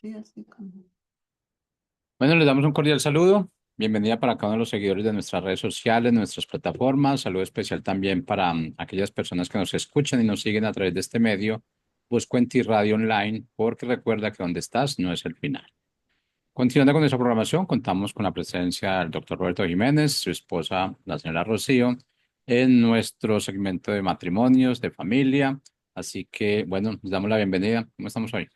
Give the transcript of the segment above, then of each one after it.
Sí, así como. Bueno, les damos un cordial saludo. Bienvenida para cada uno de los seguidores de nuestras redes sociales, nuestras plataformas. Saludo especial también para aquellas personas que nos escuchan y nos siguen a través de este medio, Buscuenti Radio Online, porque recuerda que donde estás no es el final. Continuando con nuestra programación, contamos con la presencia del doctor Roberto Jiménez, su esposa, la señora Rocío, en nuestro segmento de matrimonios, de familia. Así que, bueno, les damos la bienvenida. ¿Cómo estamos hoy?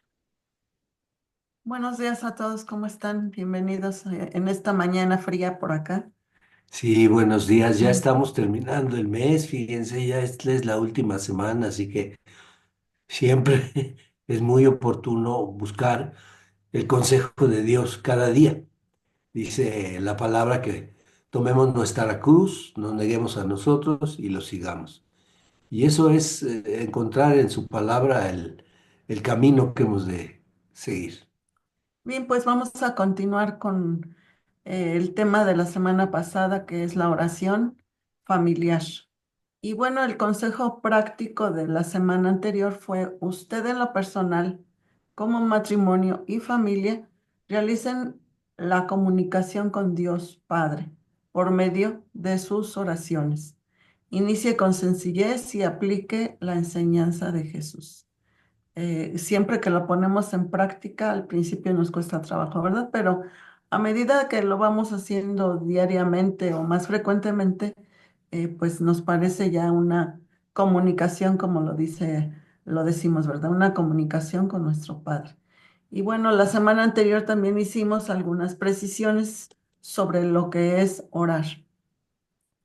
Buenos días a todos, ¿cómo están? Bienvenidos en esta mañana fría por acá. Sí, buenos días. Ya estamos terminando el mes. Fíjense, ya esta es la última semana, así que siempre es muy oportuno buscar el consejo de Dios cada día. Dice la palabra que tomemos nuestra cruz, nos neguemos a nosotros y lo sigamos. Y eso es encontrar en su palabra el camino que hemos de seguir. Bien, pues vamos a continuar con el tema de la semana pasada, que es la oración familiar. Y bueno, el consejo práctico de la semana anterior fue: usted en lo personal, como matrimonio y familia, realicen la comunicación con Dios Padre por medio de sus oraciones. Inicie con sencillez y aplique la enseñanza de Jesús. Siempre que lo ponemos en práctica, al principio nos cuesta trabajo, ¿verdad? Pero a medida que lo vamos haciendo diariamente o más frecuentemente, pues nos parece ya una comunicación, como lo decimos, ¿verdad? Una comunicación con nuestro Padre. Y bueno, la semana anterior también hicimos algunas precisiones sobre lo que es orar.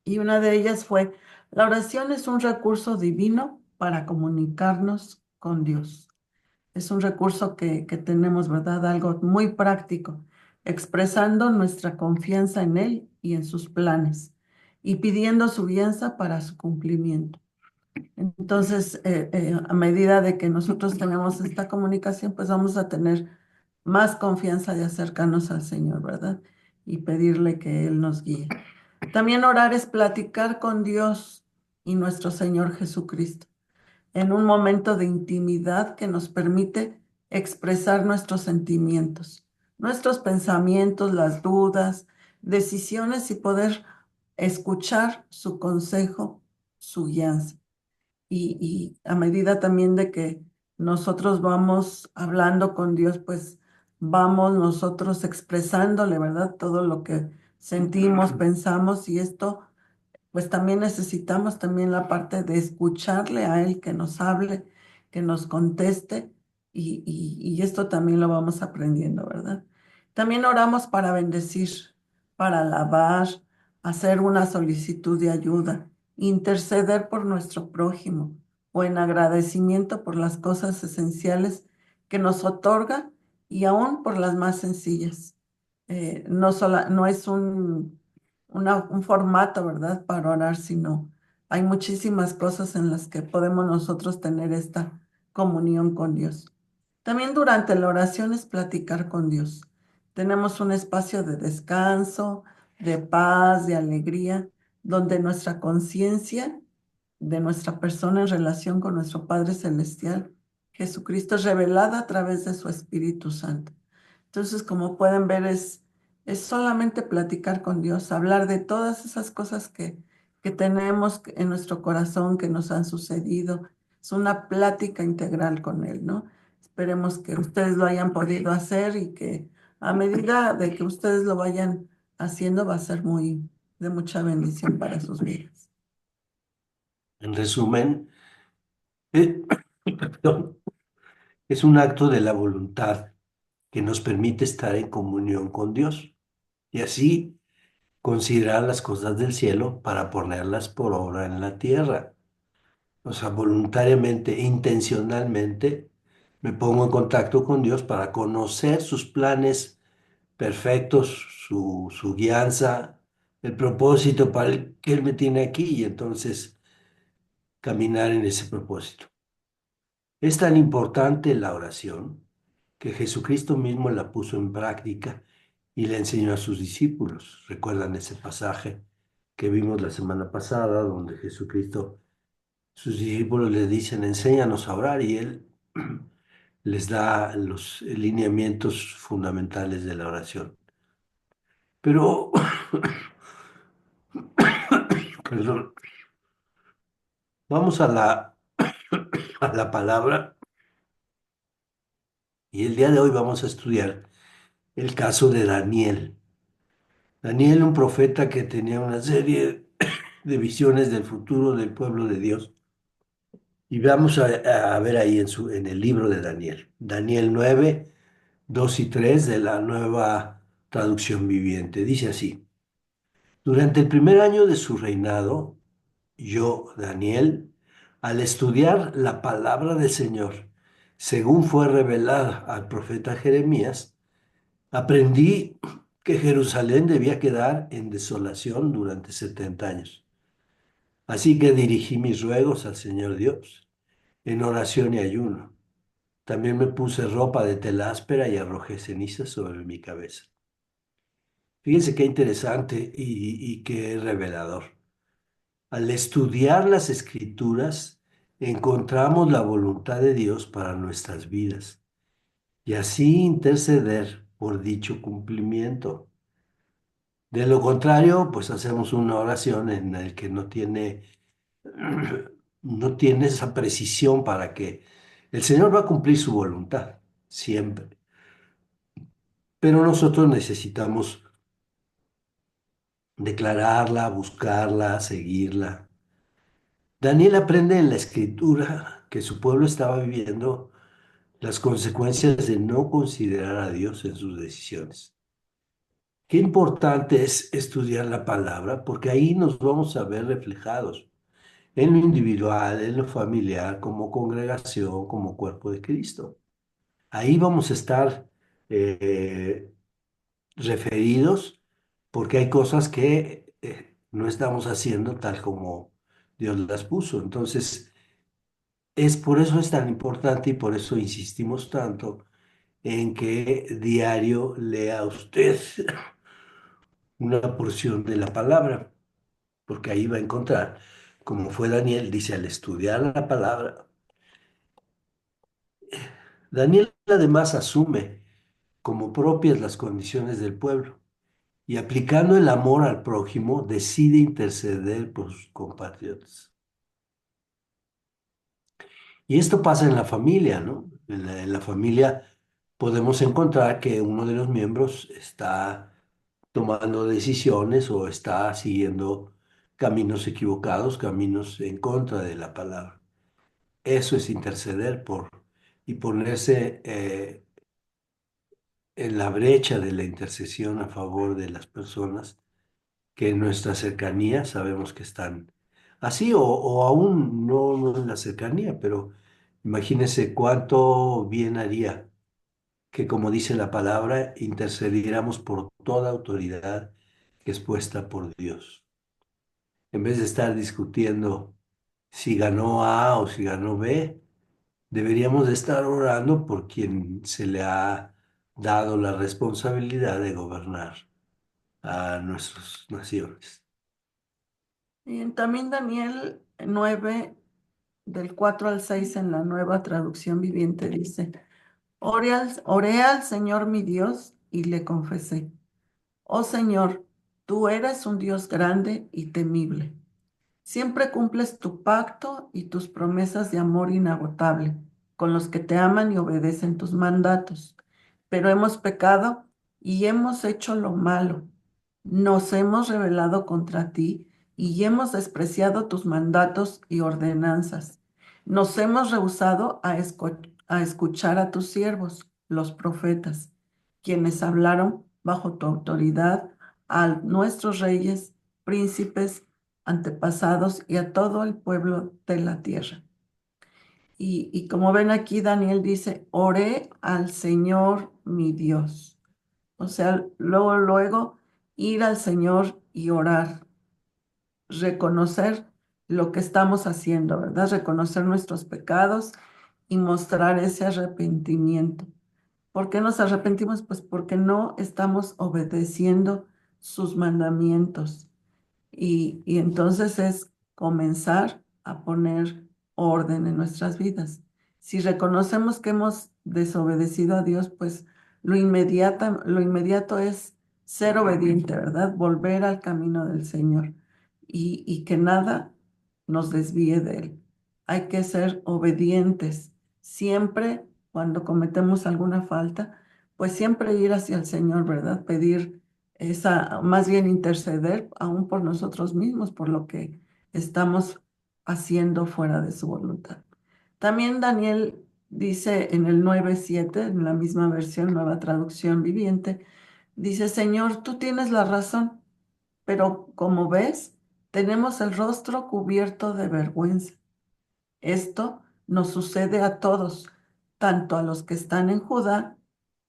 Y una de ellas fue: la oración es un recurso divino para comunicarnos con Dios. Es un recurso que tenemos, ¿verdad? Algo muy práctico, expresando nuestra confianza en Él y en sus planes y pidiendo su guianza para su cumplimiento. Entonces, a medida de que nosotros tenemos esta comunicación, pues vamos a tener más confianza de acercarnos al Señor, ¿verdad? Y pedirle que Él nos guíe. También orar es platicar con Dios y nuestro Señor Jesucristo en un momento de intimidad que nos permite expresar nuestros sentimientos, nuestros pensamientos, las dudas, decisiones, y poder escuchar su consejo, su guianza. Y a medida también de que nosotros vamos hablando con Dios, pues vamos nosotros expresándole, ¿verdad? Todo lo que sentimos, pensamos, y esto pues también necesitamos también la parte de escucharle a Él, que nos hable, que nos conteste, y esto también lo vamos aprendiendo, ¿verdad? También oramos para bendecir, para alabar, hacer una solicitud de ayuda, interceder por nuestro prójimo o en agradecimiento por las cosas esenciales que nos otorga, y aún por las más sencillas. No es un formato, ¿verdad?, para orar, sino hay muchísimas cosas en las que podemos nosotros tener esta comunión con Dios. También durante la oración es platicar con Dios. Tenemos un espacio de descanso, de paz, de alegría, donde nuestra conciencia de nuestra persona en relación con nuestro Padre Celestial, Jesucristo, es revelada a través de su Espíritu Santo. Entonces, como pueden ver, es solamente platicar con Dios, hablar de todas esas cosas que tenemos en nuestro corazón, que nos han sucedido. Es una plática integral con Él, ¿no? Esperemos que ustedes lo hayan podido hacer, y que a medida de que ustedes lo vayan haciendo, va a ser muy de mucha bendición para sus vidas. En resumen, eh, perdón, es un acto de la voluntad que nos permite estar en comunión con Dios y así considerar las cosas del cielo para ponerlas por obra en la tierra. O sea, voluntariamente, intencionalmente, me pongo en contacto con Dios para conocer sus planes perfectos, su guianza, el propósito para el que Él me tiene aquí, y entonces caminar en ese propósito. Es tan importante la oración que Jesucristo mismo la puso en práctica y la enseñó a sus discípulos. ¿Recuerdan ese pasaje que vimos la semana pasada, donde Jesucristo, sus discípulos le dicen: enséñanos a orar? Y él les da los lineamientos fundamentales de la oración. Pero, perdón, vamos a la palabra y el día de hoy vamos a estudiar el caso de Daniel. Daniel, un profeta que tenía una serie de visiones del futuro del pueblo de Dios. Y vamos a ver ahí en el libro de Daniel. Daniel 9, 2 y 3 de la nueva traducción viviente. Dice así: durante el primer año de su reinado, yo, Daniel, al estudiar la palabra del Señor, según fue revelada al profeta Jeremías, aprendí que Jerusalén debía quedar en desolación durante 70 años. Así que dirigí mis ruegos al Señor Dios en oración y ayuno. También me puse ropa de tela áspera y arrojé cenizas sobre mi cabeza. Fíjense qué interesante y qué revelador. Al estudiar las escrituras, encontramos la voluntad de Dios para nuestras vidas y así interceder por dicho cumplimiento. De lo contrario, pues hacemos una oración en la que no tiene esa precisión para que el Señor va a cumplir su voluntad, siempre. Pero nosotros necesitamos declararla, buscarla, seguirla. Daniel aprende en la escritura que su pueblo estaba viviendo las consecuencias de no considerar a Dios en sus decisiones. Qué importante es estudiar la palabra, porque ahí nos vamos a ver reflejados en lo individual, en lo familiar, como congregación, como cuerpo de Cristo. Ahí vamos a estar eh, referidos porque hay cosas que no estamos haciendo tal como Dios las puso. Entonces, por eso es tan importante y por eso insistimos tanto en que diario lea usted una porción de la palabra, porque ahí va a encontrar, como fue Daniel, dice, al estudiar la palabra, Daniel además asume como propias las condiciones del pueblo y aplicando el amor al prójimo decide interceder por sus compatriotas. Y esto pasa en la familia, ¿no? En la familia podemos encontrar que uno de los miembros está tomando decisiones o está siguiendo caminos equivocados, caminos en contra de la palabra. Eso es interceder por y ponerse en la brecha de la intercesión a favor de las personas que en nuestra cercanía sabemos que están así o aún no en la cercanía, pero imagínense cuánto bien haría que, como dice la palabra, intercediéramos por toda autoridad que es puesta por Dios. En vez de estar discutiendo si ganó A o si ganó B, deberíamos de estar orando por quien se le ha dado la responsabilidad de gobernar a nuestras naciones. Y también Daniel 9, del 4 al 6 en la nueva traducción viviente dice, oré al Señor mi Dios y le confesé, oh Señor, tú eres un Dios grande y temible. Siempre cumples tu pacto y tus promesas de amor inagotable con los que te aman y obedecen tus mandatos. Pero hemos pecado y hemos hecho lo malo. Nos hemos rebelado contra ti y hemos despreciado tus mandatos y ordenanzas. Nos hemos rehusado a escuchar a tus siervos, los profetas, quienes hablaron bajo tu autoridad a nuestros reyes, príncipes, antepasados y a todo el pueblo de la tierra. Y como ven aquí, Daniel dice, oré al Señor mi Dios. O sea, luego ir al Señor y orar, reconocer lo que estamos haciendo, ¿verdad? Reconocer nuestros pecados y mostrar ese arrepentimiento. ¿Por qué nos arrepentimos? Pues porque no estamos obedeciendo sus mandamientos. Y entonces es comenzar a poner orden en nuestras vidas. Si reconocemos que hemos desobedecido a Dios, pues lo inmediato es ser obediente, ¿verdad? Volver al camino del Señor y que nada nos desvíe de Él. Hay que ser obedientes. Siempre cuando cometemos alguna falta, pues siempre ir hacia el Señor, ¿verdad? Pedir esa, más bien interceder aún por nosotros mismos, por lo que estamos haciendo fuera de su voluntad. También Daniel dice en el 9:7, en la misma versión, nueva traducción viviente, dice, Señor, tú tienes la razón, pero como ves, tenemos el rostro cubierto de vergüenza. Esto nos sucede a todos, tanto a los que están en Judá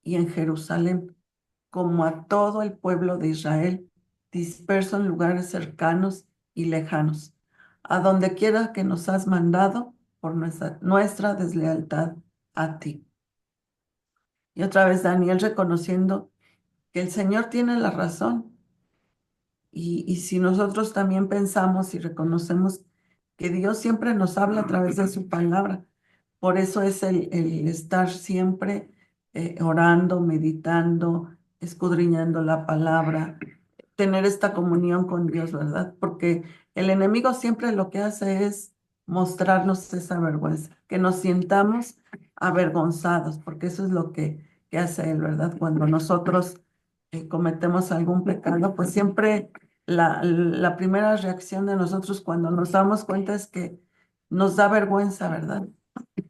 y en Jerusalén, como a todo el pueblo de Israel, disperso en lugares cercanos y lejanos, a donde quiera que nos has mandado por nuestra deslealtad a ti. Y otra vez Daniel reconociendo que el Señor tiene la razón. Y si nosotros también pensamos y reconocemos que Dios siempre nos habla a través de su palabra, por eso es el estar siempre orando, meditando, escudriñando la palabra, tener esta comunión con Dios, ¿verdad? Porque el enemigo siempre lo que hace es mostrarnos esa vergüenza, que nos sientamos avergonzados, porque eso es lo que hace él, ¿verdad? Cuando nosotros cometemos algún pecado, pues siempre la primera reacción de nosotros cuando nos damos cuenta es que nos da vergüenza, ¿verdad?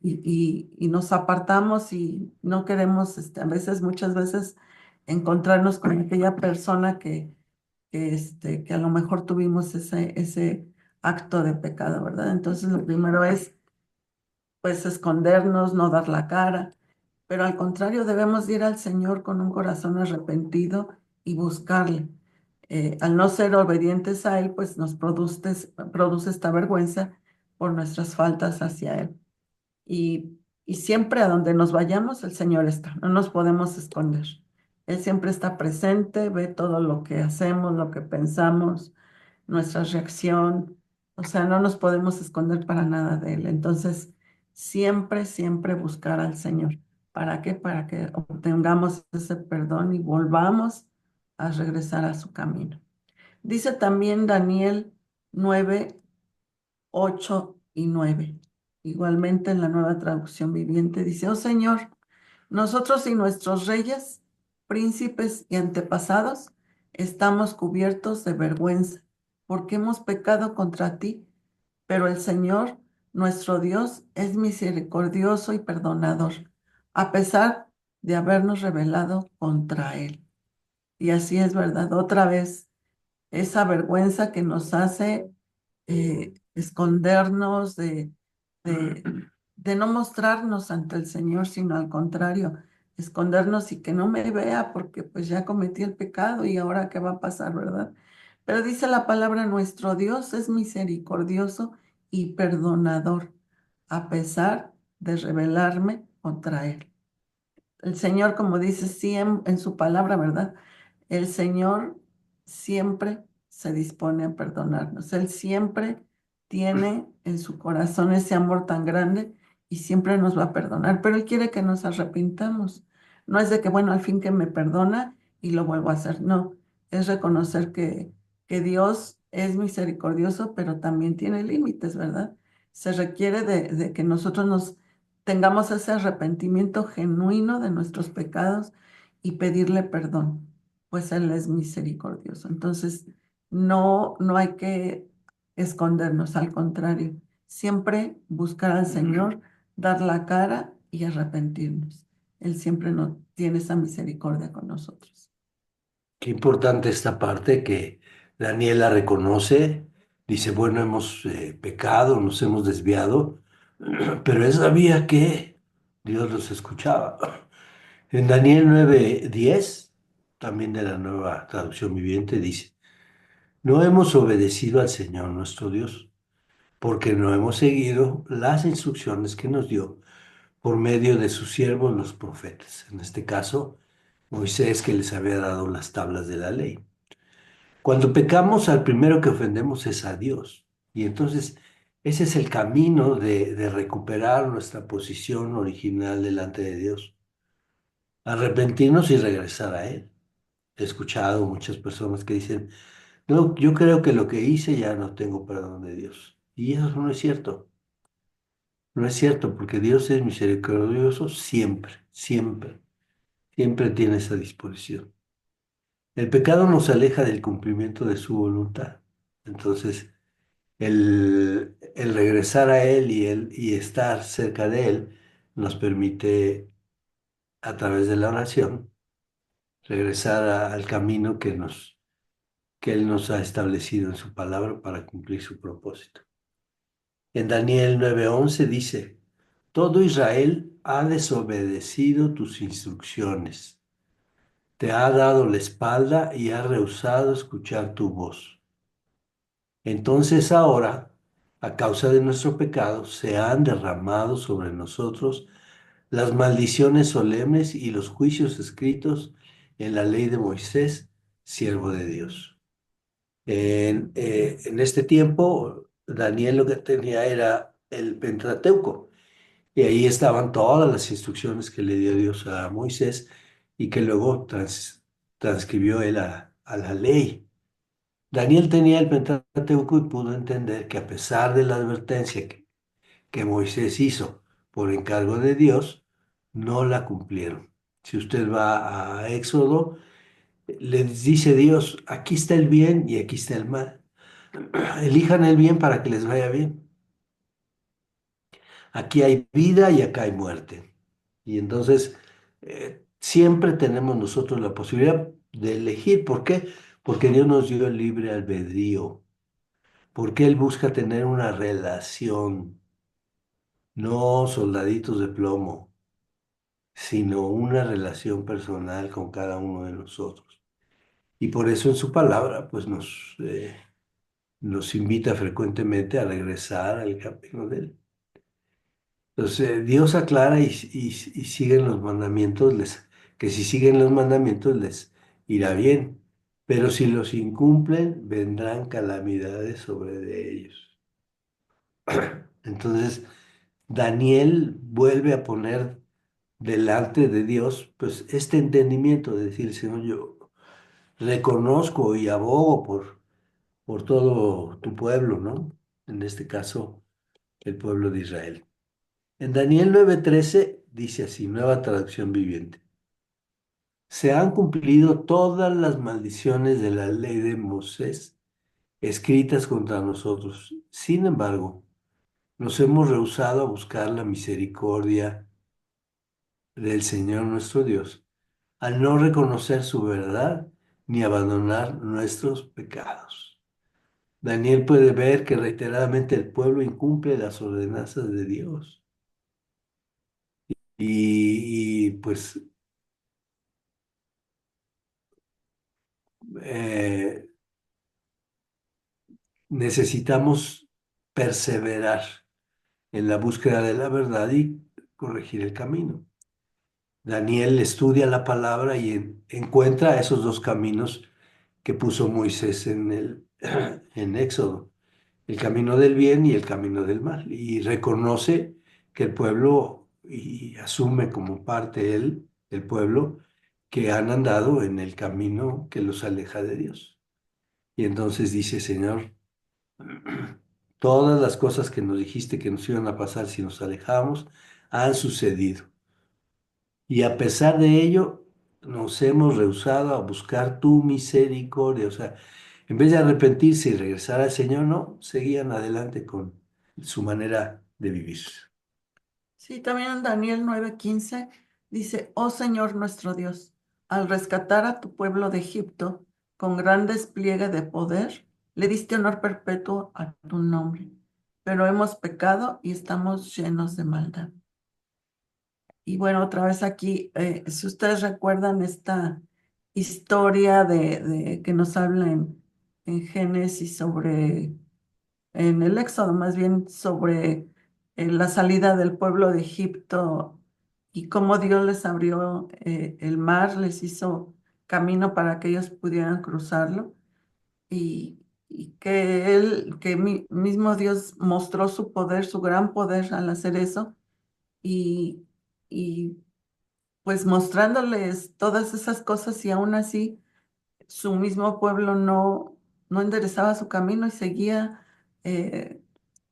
Y nos apartamos y no queremos, a veces, muchas veces, encontrarnos con aquella persona que a lo mejor tuvimos ese acto de pecado, ¿verdad? Entonces, lo primero es, pues, escondernos, no dar la cara, pero al contrario, debemos ir al Señor con un corazón arrepentido y buscarle. Al no ser obedientes a Él, pues nos produce esta vergüenza por nuestras faltas hacia Él. Y siempre a donde nos vayamos, el Señor está, no nos podemos esconder. Él siempre está presente, ve todo lo que hacemos, lo que pensamos, nuestra reacción, o sea, no nos podemos esconder para nada de Él. Entonces, siempre, siempre buscar al Señor. ¿Para qué? Para que obtengamos ese perdón y volvamos a regresar a su camino. Dice también Daniel 9:8 y 9. Igualmente en la nueva traducción viviente dice, oh Señor, nosotros y nuestros reyes, príncipes y antepasados estamos cubiertos de vergüenza porque hemos pecado contra ti, pero el Señor, nuestro Dios, es misericordioso y perdonador, a pesar de habernos rebelado contra Él. Y así es verdad, otra vez, esa vergüenza que nos hace escondernos, de, de no mostrarnos ante el Señor, sino al contrario, escondernos y que no me vea porque pues ya cometí el pecado y ahora qué va a pasar, ¿verdad? Pero dice la palabra, nuestro Dios es misericordioso y perdonador, a pesar de rebelarme contra Él. El Señor, como dice sí en su palabra, ¿verdad? El Señor siempre se dispone a perdonarnos. Él siempre tiene en su corazón ese amor tan grande y siempre nos va a perdonar, pero Él quiere que nos arrepintamos. No es de que, bueno, al fin que me perdona y lo vuelvo a hacer. No, es reconocer que Dios es misericordioso, pero también tiene límites, ¿verdad? Se requiere de que nosotros nos tengamos ese arrepentimiento genuino de nuestros pecados y pedirle perdón, pues Él es misericordioso. Entonces, no hay que escondernos, al contrario, siempre buscar al Señor, dar la cara y arrepentirnos. Él siempre no tiene esa misericordia con nosotros. Qué importante esta parte que Daniela reconoce. Dice, bueno, hemos pecado, nos hemos desviado, pero él sabía que Dios los escuchaba. En Daniel 9:10, también de la nueva traducción viviente, dice, no hemos obedecido al Señor nuestro Dios, porque no hemos seguido las instrucciones que nos dio por medio de sus siervos los profetas. En este caso, Moisés, que les había dado las tablas de la ley. Cuando pecamos, al primero que ofendemos es a Dios. Y entonces Ese es el camino de recuperar nuestra posición original delante de Dios. Arrepentirnos y regresar a Él. He escuchado muchas personas que dicen, no, yo creo que lo que hice ya no tengo perdón de Dios. Y eso no es cierto. No es cierto, porque Dios es misericordioso siempre, siempre, siempre tiene esa disposición. El pecado nos aleja del cumplimiento de su voluntad. Entonces, el regresar a Él y estar cerca de Él nos permite, a través de la oración, regresar al camino que Él nos ha establecido en su palabra para cumplir su propósito. En Daniel 9:11 dice, todo Israel ha desobedecido tus instrucciones, te ha dado la espalda y ha rehusado escuchar tu voz. Entonces ahora, a causa de nuestro pecado, se han derramado sobre nosotros las maldiciones solemnes y los juicios escritos en la ley de Moisés, siervo de Dios. En este tiempo, Daniel lo que tenía era el Pentateuco, y ahí estaban todas las instrucciones que le dio Dios a Moisés y que luego transcribió él a la ley. Daniel tenía el Pentateuco y pudo entender que a pesar de la advertencia que Moisés hizo por encargo de Dios, no la cumplieron. Si usted va a Éxodo, les dice Dios, aquí está el bien y aquí está el mal. Elijan el bien para que les vaya bien. Aquí hay vida y acá hay muerte. Y entonces siempre tenemos nosotros la posibilidad de elegir. ¿Por qué? Porque Dios nos dio el libre albedrío. Porque Él busca tener una relación, no soldaditos de plomo, sino una relación personal con cada uno de nosotros. Y por eso en su palabra, pues nos invita frecuentemente a regresar al camino de Él. Entonces, Dios aclara y siguen los mandamientos, que si siguen los mandamientos les irá bien, pero si los incumplen, vendrán calamidades sobre de ellos. Entonces, Daniel vuelve a poner delante de Dios, pues, este entendimiento de decir, Señor, yo reconozco y abogo por todo tu pueblo, ¿no? En este caso, el pueblo de Israel. En Daniel 9:13 dice así, nueva traducción viviente. Se han cumplido todas las maldiciones de la ley de Moisés escritas contra nosotros. Sin embargo, nos hemos rehusado a buscar la misericordia del Señor nuestro Dios, al no reconocer su verdad ni abandonar nuestros pecados. Daniel puede ver que reiteradamente el pueblo incumple las ordenanzas de Dios. Pues eh, necesitamos perseverar en la búsqueda de la verdad y corregir el camino. Daniel estudia la palabra y encuentra esos dos caminos que puso Moisés en Éxodo, el camino del bien y el camino del mal, y reconoce que el pueblo, y asume como parte él, el pueblo, que han andado en el camino que los aleja de Dios. Y entonces dice, Señor, todas las cosas que nos dijiste que nos iban a pasar si nos alejamos han sucedido. Y a pesar de ello, nos hemos rehusado a buscar tu misericordia. O sea, en vez de arrepentirse y regresar al Señor, no, seguían adelante con su manera de vivir. Sí, también en Daniel 9:15 dice, oh Señor nuestro Dios, al rescatar a tu pueblo de Egipto con gran despliegue de poder, le diste honor perpetuo a tu nombre, pero hemos pecado y estamos llenos de maldad. Y bueno, otra vez aquí, si ustedes recuerdan esta historia de que nos habla en Génesis sobre en el Éxodo, más bien sobre la salida del pueblo de Egipto y cómo Dios les abrió el mar, les hizo camino para que ellos pudieran cruzarlo. Y y que mismo Dios mostró su poder, su gran poder al hacer eso y, y pues mostrándoles todas esas cosas y aún así su mismo pueblo no enderezaba su camino y seguía eh,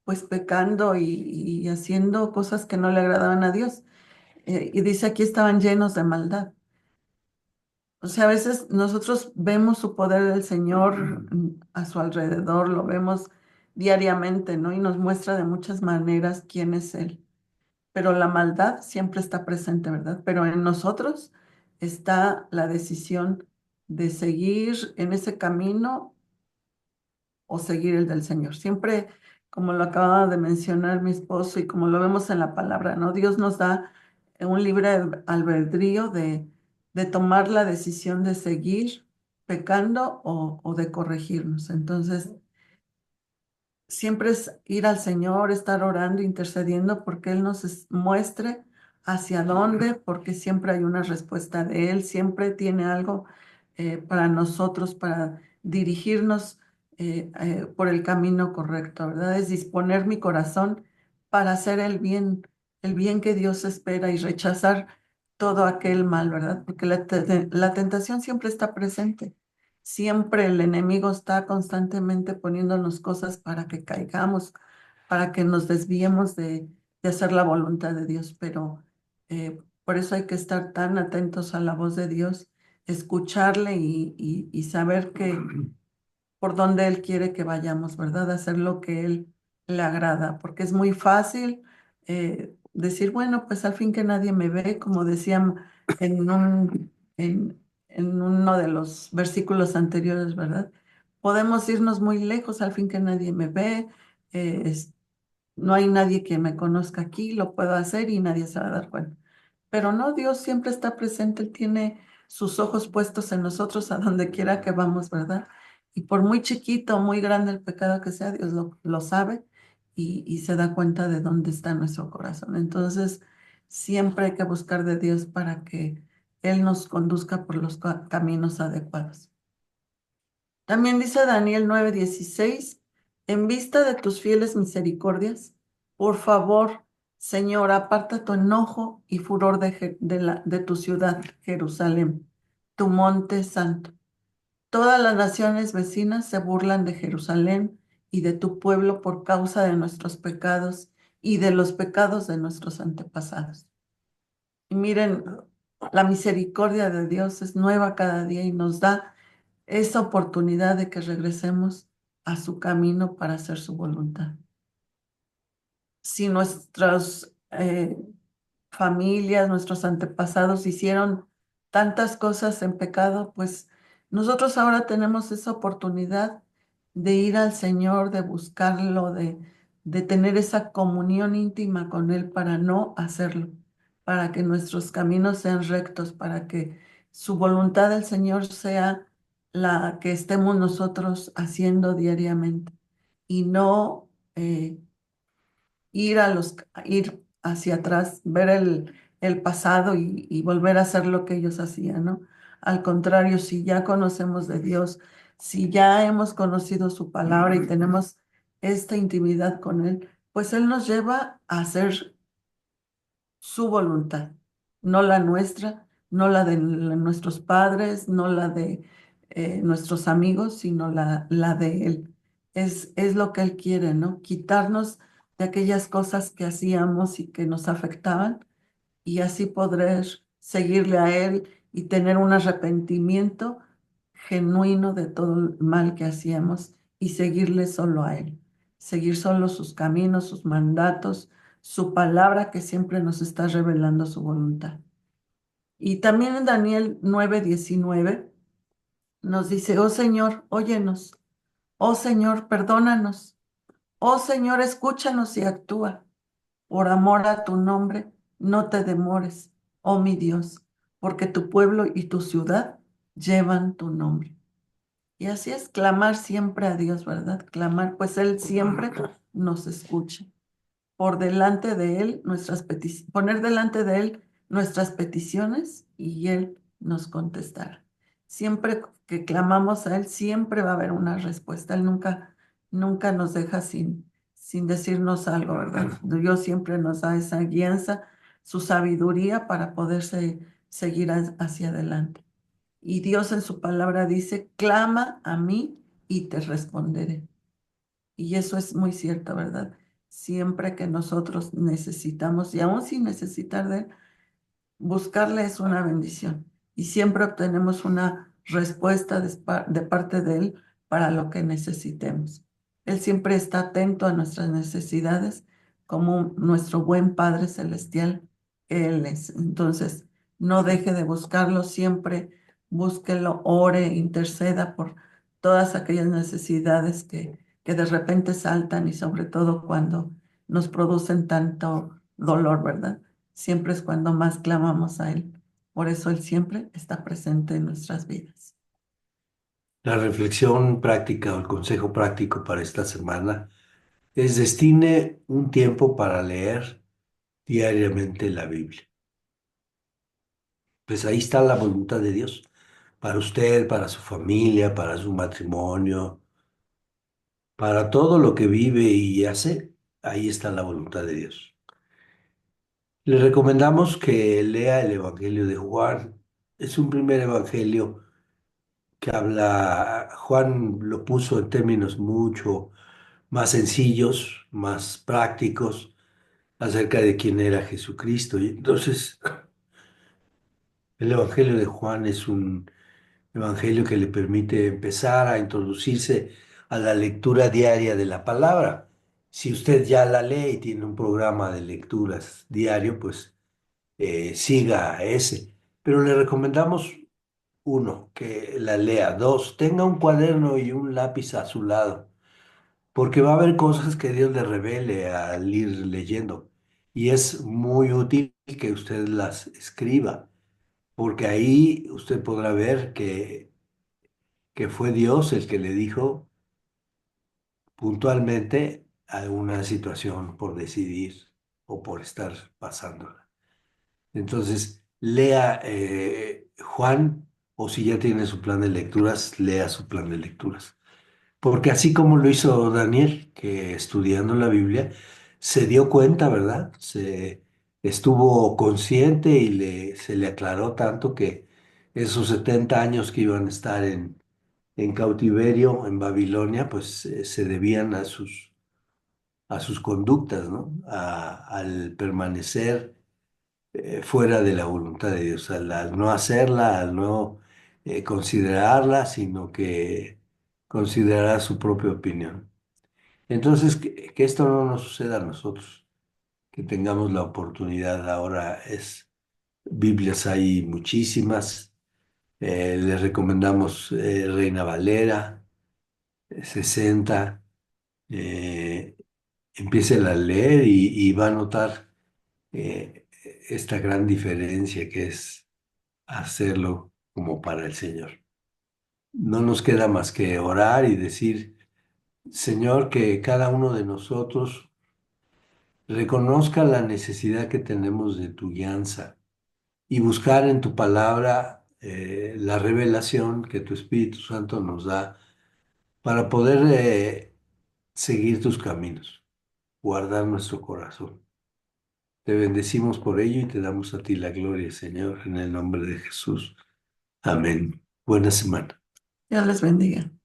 pues pecando y haciendo cosas que no le agradaban a Dios. Y dice aquí estaban llenos de maldad. O sea, a veces nosotros vemos su poder del Señor a su alrededor, lo vemos diariamente, ¿no? Y nos muestra de muchas maneras quién es Él. Pero la maldad siempre está presente, ¿verdad? Pero en nosotros está la decisión de seguir en ese camino o seguir el del Señor. Siempre, como lo acababa de mencionar mi esposo y como lo vemos en la palabra, ¿no? Dios nos da un libre albedrío de tomar la decisión de seguir pecando o de corregirnos. Entonces, siempre es ir al Señor, estar orando, intercediendo, porque Él muestre hacia dónde, porque siempre hay una respuesta de Él, siempre tiene algo para nosotros, para dirigirnos por el camino correcto, ¿verdad? Es disponer mi corazón para hacer el bien que Dios espera y rechazar todo aquel mal, ¿verdad? Porque la tentación siempre está presente. Siempre el enemigo está constantemente poniéndonos cosas para que caigamos, para que nos desviemos de hacer la voluntad de Dios, pero por eso hay que estar tan atentos a la voz de Dios, escucharle y saber que por donde Él quiere que vayamos, ¿verdad? Hacer lo que Él le agrada, porque es muy fácil decir, bueno, pues al fin que nadie me ve, como decían en en uno de los versículos anteriores, ¿verdad? Podemos irnos muy lejos al fin que nadie me ve, eh, no hay nadie que me conozca aquí, lo puedo hacer y nadie se va a dar cuenta. Pero no, Dios siempre está presente, Él tiene sus ojos puestos en nosotros a donde quiera que vamos, ¿verdad? Y por muy chiquito o muy grande el pecado que sea, Dios lo sabe y se da cuenta de dónde está nuestro corazón. Entonces, siempre hay que buscar de Dios para que Él nos conduzca por los caminos adecuados. También dice Daniel 9:16, en vista de tus fieles misericordias, por favor, Señor, aparta tu enojo y furor de tu ciudad, Jerusalén, tu monte santo. Todas las naciones vecinas se burlan de Jerusalén y de tu pueblo por causa de nuestros pecados y de los pecados de nuestros antepasados. Y miren, la misericordia de Dios es nueva cada día y nos da esa oportunidad de que regresemos a su camino para hacer su voluntad. Si nuestras familias, nuestros antepasados hicieron tantas cosas en pecado, pues nosotros ahora tenemos esa oportunidad de ir al Señor, de buscarlo, de tener esa comunión íntima con Él para no hacerlo, para que nuestros caminos sean rectos, para que su voluntad del Señor sea la que estemos nosotros haciendo diariamente y no ir hacia atrás, ver el pasado y volver a hacer lo que ellos hacían, ¿no? Al contrario, si ya conocemos de Dios, si ya hemos conocido su palabra y tenemos esta intimidad con Él, pues Él nos lleva a hacer su voluntad, no la nuestra, no la de nuestros padres, no la de nuestros amigos, sino la de Él. Es lo que Él quiere, ¿no? Quitarnos de aquellas cosas que hacíamos y que nos afectaban y así poder seguirle a Él y tener un arrepentimiento genuino de todo el mal que hacíamos y seguirle solo a Él, seguir solo sus caminos, sus mandatos, su palabra que siempre nos está revelando su voluntad. Y también en Daniel 9:19 nos dice, oh Señor, óyenos, oh Señor, perdónanos, oh Señor, escúchanos y actúa. Por amor a tu nombre, no te demores, oh mi Dios, porque tu pueblo y tu ciudad llevan tu nombre. Y así es, clamar siempre a Dios, ¿verdad? Clamar, pues Él siempre nos escucha. Por delante de Él, poner delante de Él nuestras peticiones y Él nos contestará. Siempre que clamamos a Él, siempre va a haber una respuesta. Él nunca nos deja sin decirnos algo, ¿verdad? Dios siempre nos da esa guianza, su sabiduría para poderse seguir hacia adelante. Y Dios en su palabra dice, clama a mí y te responderé. Y eso es muy cierto, ¿verdad? Siempre que nosotros necesitamos, y aún sin necesitar de Él, buscarle es una bendición. Y siempre obtenemos una respuesta de parte de Él para lo que necesitemos. Él siempre está atento a nuestras necesidades como nuestro buen Padre Celestial. Él es. Entonces, no deje de buscarlo, siempre búsquelo, ore, interceda por todas aquellas necesidades que de repente saltan y sobre todo cuando nos producen tanto dolor, ¿verdad? Siempre es cuando más clamamos a Él. Por eso Él siempre está presente en nuestras vidas. La reflexión práctica o el consejo práctico para esta semana es destine un tiempo para leer diariamente la Biblia. Pues ahí está la voluntad de Dios para usted, para su familia, para su matrimonio, para todo lo que vive y hace. Ahí está la voluntad de Dios. Le recomendamos que lea el Evangelio de Juan. Es un primer evangelio que habla, Juan lo puso en términos mucho más sencillos, más prácticos, acerca de quién era Jesucristo. Y entonces, el Evangelio de Juan es un evangelio que le permite empezar a introducirse a la lectura diaria de la palabra. Si usted ya la lee y tiene un programa de lecturas diario, pues siga ese. Pero le recomendamos, uno, que la lea. Dos, tenga un cuaderno y un lápiz a su lado, porque va a haber cosas que Dios le revele al ir leyendo. Y es muy útil que usted las escriba, porque ahí usted podrá ver que fue Dios el que le dijo puntualmente alguna situación por decidir o por estar pasándola. Entonces, lea Juan, o si ya tiene su plan de lecturas, lea su plan de lecturas. Porque así como lo hizo Daniel, que estudiando la Biblia, se dio cuenta, ¿verdad? Se estuvo consciente y se le aclaró tanto que esos 70 años que iban a estar en cautiverio en Babilonia, pues se debían a sus conductas, ¿no? Al permanecer fuera de la voluntad de Dios, al no hacerla, al no considerarla, sino que considerar su propia opinión. Entonces, que esto no nos suceda a nosotros, que tengamos la oportunidad ahora Biblias hay muchísimas, les recomendamos Reina Valera, 60, eh, empiece a leer y va a notar eh, esta gran diferencia que es hacerlo como para el Señor. No nos queda más que orar y decir, Señor, que cada uno de nosotros reconozca la necesidad que tenemos de tu guianza y buscar en tu palabra la revelación que tu Espíritu Santo nos da para poder seguir tus caminos, guardar nuestro corazón. Te bendecimos por ello y te damos a ti la gloria, Señor, en el nombre de Jesús. Amén. Buena semana. Dios les bendiga.